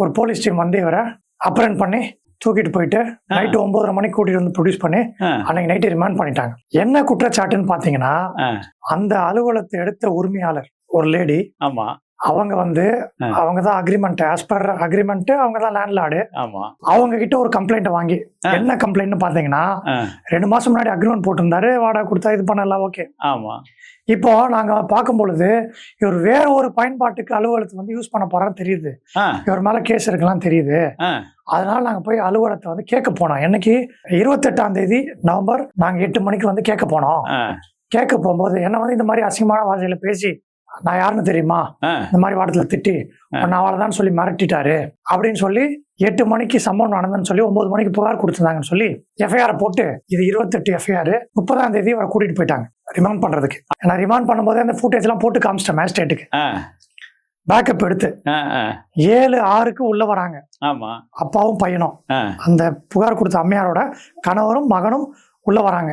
ஒரு police team வந்து இவரை அப்ரெண்ட் பண்ணி தூக்கிட்டு போயிட்டு நைட்டு 9:30 மணிக்கு கூட்டிட்டு வந்து ப்ரொடியூஸ் பண்ணி அன்னைக்கு நைட்டு ரிமாண்ட் பண்ணிட்டாங்க. என்ன குற்றச்சாட்டுன்னு பாத்தீங்கன்னா, அந்த அலுவலகத்தை எடுத்த உரிமையாளர் ஒரு லேடி, அவங்க வந்து அவங்க தான் அக்ரிமெண்ட், ஆஸ் பர் அக்ரிமெண்ட் அவங்க தான் லேண்ட்லார்டு. அவங்க கிட்ட ஒரு கம்ப்ளைண்ட் வாங்கி, என்ன கம்ப்ளைண்ட் பாத்தீங்கன்னா, 2 மாசம் முன்னாடி அக்ரிமெண்ட் போட்டிருந்தாரு, வாடகை கொடுத்தா இது பண்ணலாம், ஓகே. இப்போ நாங்க பார்க்கும் பொழுது இவர் வேற ஒரு பயன்பாட்டுக்கு அலுவலகத்தை வந்து யூஸ் பண்ண போறான்னு தெரியுது. இவர் மேல கேஸ் இருக்கலாம் தெரியுது. அதனால நாங்க போய் அலுவலகத்தை வந்து கேட்க போனோம். என்னைக்கு 28ஆம் தேதி நவம்பர் நாங்க 8 மணிக்கு வந்து கேட்க போனோம். கேட்க போகும்போது என்ன வந்து இந்த மாதிரி அசிங்கமான வார்த்தையில பேசி, நான் யாருன்னு தெரியுமா, இந்த மாதிரி வார்த்தையில திட்டி நான் அவ்வளவுதான் சொல்லி மிரட்டிட்டாரு அப்படின்னு சொல்லி 8 மணிக்கு சம்பவம் நடந்ததுன்னு சொல்லி 9 மணிக்கு புகார் கொடுத்துருந்தாங்கன்னு சொல்லி எஃப்ஐஆர் போட்டு, இது 28 எஃப்ஐஆர் 30ஆம் தேதி அவரை கூட்டிட்டு போயிட்டாங்க ரிமாண்ட் பண்றதுக்கு. நான் ரிமாண்ட் பண்ணும்போது அந்த ஃபுட்டேஜ் எல்லாம் போட்டு காமிச்சிட்டேன் மேஜிஸ்ட்ரேட்டுக்கு. பேக்கப் எடுத்து 7:06க்கு உள்ள வராங்க. அப்பாவும் பையனும், அந்த புகார் கொடுத்த அம்மையாரோட கணவரும் மகனும் உள்ள வராங்க.